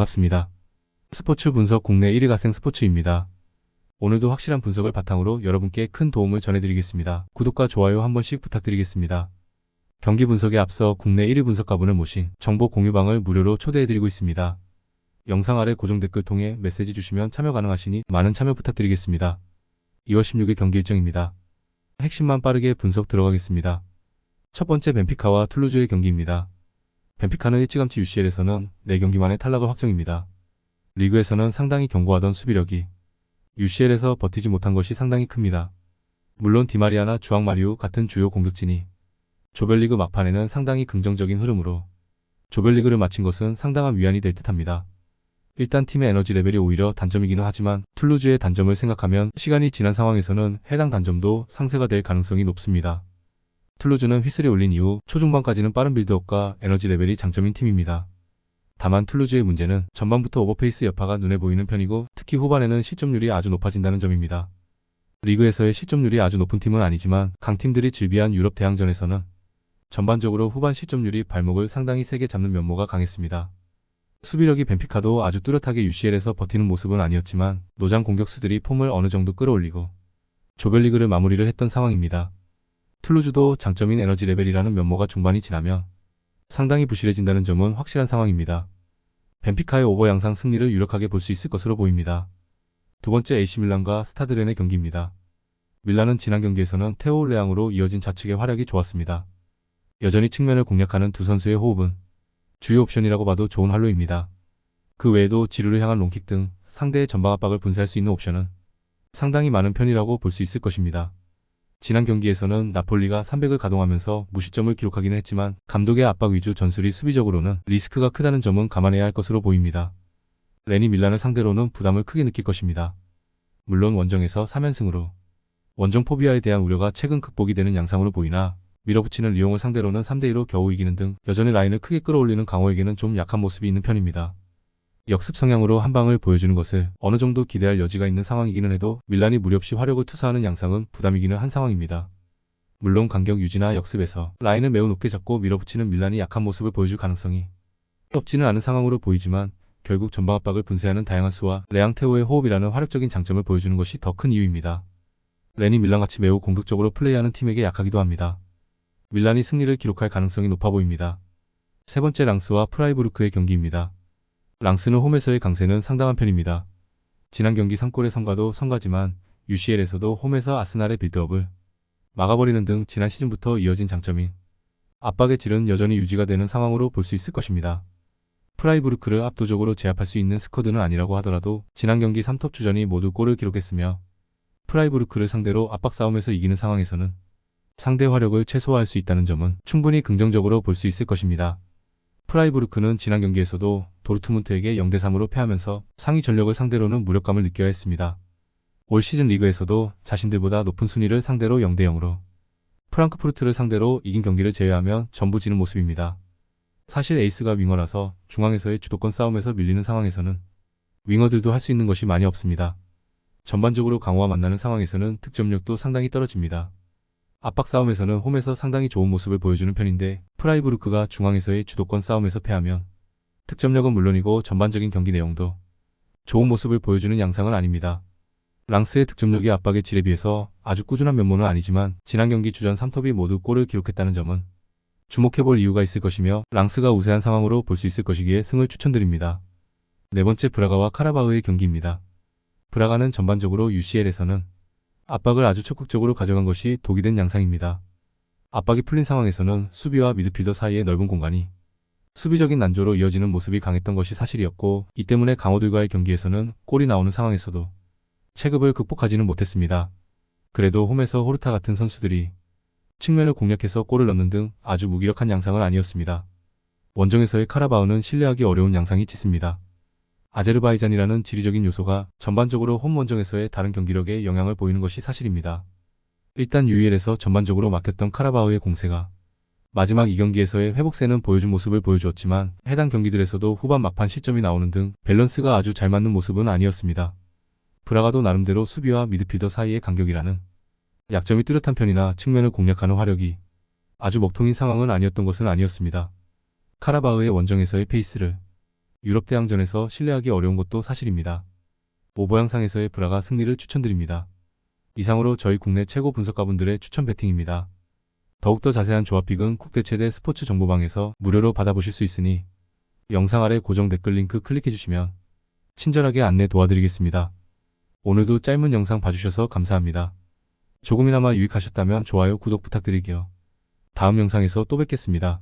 반갑습니다. 스포츠 분석 국내 1위 가생 스포츠입니다. 오늘도 확실한 분석을 바탕으로 여러분께 큰 도움을 전해드리겠습니다. 구독과 좋아요 한 번씩 부탁드리겠습니다. 경기 분석에 앞서 국내 1위 분석가분을 모신 정보 공유방을 무료로 초대해드리고 있습니다. 영상 아래 고정 댓글 통해 메시지 주시면 참여 가능하시니 많은 참여 부탁드리겠습니다. 2월 16일 경기 일정입니다. 핵심만 빠르게 분석 들어가겠습니다. 첫 번째 벤피카와 툴루즈의 경기입니다. 벤피카는 일찌감치 UCL에서는 4경기 만에 탈락을 확정입니다. 리그에서는 상당히 견고하던 수비력이 UCL에서 버티지 못한 것이 상당히 큽니다. 물론 디마리아나 주앙 마리우 같은 주요 공격진이 조별리그 막판에는 상당히 긍정적인 흐름으로 조별리그를 마친 것은 상당한 위안이 될 듯합니다. 일단 팀의 에너지 레벨이 오히려 단점이기는 하지만 툴루즈의 단점을 생각하면 시간이 지난 상황에서는 해당 단점도 상쇄가 될 가능성이 높습니다. 툴루즈는 휘슬이 올린 이후 초중반까지는 빠른 빌드업과 에너지 레벨이 장점인 팀입니다. 다만 툴루즈의 문제는 전반부터 오버페이스 여파가 눈에 보이는 편이고 특히 후반에는 실점률이 아주 높아진다는 점입니다. 리그에서의 실점률이 아주 높은 팀은 아니지만 강팀들이 즐비한 유럽 대항전에서는 전반적으로 후반 실점률이 발목을 상당히 세게 잡는 면모가 강했습니다. 수비력이 벤피카도 아주 뚜렷하게 UCL에서 버티는 모습은 아니었지만 노장 공격수들이 폼을 어느 정도 끌어올리고 조별리그를 마무리를 했던 상황입니다. 툴루즈도 장점인 에너지 레벨이라는 면모가 중반이 지나면 상당히 부실해진다는 점은 확실한 상황입니다. 벤피카의 오버 양상 승리를 유력하게 볼 수 있을 것으로 보입니다. 두 번째 AC밀란과 스타드렌의 경기입니다. 밀란은 지난 경기에서는 테오 레앙으로 이어진 좌측의 활약이 좋았습니다. 여전히 측면을 공략하는 두 선수의 호흡은 주요 옵션이라고 봐도 좋은 활로입니다. 그 외에도 지루를 향한 롱킥 등 상대의 전방 압박을 분쇄할 수 있는 옵션은 상당히 많은 편이라고 볼 수 있을 것입니다. 지난 경기에서는 나폴리가 300을 가동하면서 무실점을 기록하기는 했지만 감독의 압박 위주 전술이 수비적으로는 리스크가 크다는 점은 감안해야 할 것으로 보입니다. 렌이 밀란을 상대로는 부담을 크게 느낄 것입니다. 물론 원정에서 3연승으로 원정 포비아에 대한 우려가 최근 극복이 되는 양상으로 보이나 밀어붙이는 리옹을 상대로는 3대2로 겨우 이기는 등 여전히 라인을 크게 끌어올리는 강호에게는 좀 약한 모습이 있는 편입니다. 역습 성향으로 한 방을 보여주는 것을 어느 정도 기대할 여지가 있는 상황이기는 해도 밀란이 무리 없이 화력을 투사하는 양상은 부담이기는 한 상황입니다. 물론 간격 유지나 역습에서 라인을 매우 높게 잡고 밀어붙이는 밀란이 약한 모습을 보여줄 가능성이 없지는 않은 상황으로 보이지만 결국 전방 압박을 분쇄하는 다양한 수와 레앙테오의 호흡이라는 화력적인 장점을 보여주는 것이 더 큰 이유입니다. 렌이 밀란같이 매우 공격적으로 플레이하는 팀에게 약하기도 합니다. 밀란이 승리를 기록할 가능성이 높아 보입니다. 세 번째 랑스와 프라이부르크의 경기입니다. 랑스는 홈에서의 강세는 상당한 편입니다. 지난 경기 3골의 성과도 성과지만 UCL에서도 홈에서 아스날의 빌드업을 막아버리는 등 지난 시즌부터 이어진 장점인 압박의 질은 여전히 유지가 되는 상황으로 볼 수 있을 것입니다. 프라이부르크를 압도적으로 제압할 수 있는 스쿼드는 아니라고 하더라도 지난 경기 3톱 주전이 모두 골을 기록했으며 프라이부르크를 상대로 압박 싸움에서 이기는 상황에서는 상대 화력을 최소화할 수 있다는 점은 충분히 긍정적으로 볼 수 있을 것입니다. 프라이부르크는 지난 경기에서도 도르트문트에게 0대3으로 패하면서 상위 전력을 상대로는 무력감을 느껴야 했습니다. 올 시즌 리그에서도 자신들보다 높은 순위를 상대로 0대0으로 프랑크푸르트를 상대로 이긴 경기를 제외하면 전부 지는 모습입니다. 사실 에이스가 윙어라서 중앙에서의 주도권 싸움에서 밀리는 상황에서는 윙어들도 할 수 있는 것이 많이 없습니다. 전반적으로 강호와 만나는 상황에서는 득점력도 상당히 떨어집니다. 압박 싸움에서는 홈에서 상당히 좋은 모습을 보여주는 편인데 프라이부르크가 중앙에서의 주도권 싸움에서 패하면 득점력은 물론이고 전반적인 경기 내용도 좋은 모습을 보여주는 양상은 아닙니다. 랑스의 득점력이 압박의 질에 비해서 아주 꾸준한 면모는 아니지만 지난 경기 주전 3톱이 모두 골을 기록했다는 점은 주목해볼 이유가 있을 것이며 랑스가 우세한 상황으로 볼 수 있을 것이기에 승을 추천드립니다. 네 번째 브라가와 카라바흐의 경기입니다. 브라가는 전반적으로 UCL에서는 압박을 아주 적극적으로 가져간 것이 독이 된 양상입니다. 압박이 풀린 상황에서는 수비와 미드필더 사이의 넓은 공간이 수비적인 난조로 이어지는 모습이 강했던 것이 사실이었고 이 때문에 강호들과의 경기에서는 골이 나오는 상황에서도 체급을 극복하지는 못했습니다. 그래도 홈에서 호르타 같은 선수들이 측면을 공략해서 골을 넣는 등 아주 무기력한 양상은 아니었습니다. 원정에서의 카라바흐는 신뢰하기 어려운 양상이 짙습니다. 아제르바이잔이라는 지리적인 요소가 전반적으로 홈 원정에서의 다른 경기력에 영향을 보이는 것이 사실입니다. 일단 UEL에서 전반적으로 막혔던 카라바흐의 공세가 마지막 2경기에서의 회복세는 보여준 모습을 보여주었지만 해당 경기들에서도 후반 막판 실점이 나오는 등 밸런스가 아주 잘 맞는 모습은 아니었습니다. 브라가도 나름대로 수비와 미드필더 사이의 간격이라는 약점이 뚜렷한 편이나 측면을 공략하는 화력이 아주 먹통인 상황은 아니었던 것은 아니었습니다. 카라바흐의 원정에서의 페이스를 유럽 대항전에서 신뢰하기 어려운 것도 사실입니다. 오버 영상에서의 브라가 승리를 추천드립니다. 이상으로 저희 국내 최고 분석가분들의 추천 배팅입니다. 더욱더 자세한 조합픽은 국대 최대 스포츠 정보방에서 무료로 받아보실 수 있으니 영상 아래 고정 댓글 링크 클릭해주시면 친절하게 안내 도와드리겠습니다. 오늘도 짧은 영상 봐주셔서 감사합니다. 조금이나마 유익하셨다면 좋아요, 구독 부탁드릴게요. 다음 영상에서 또 뵙겠습니다.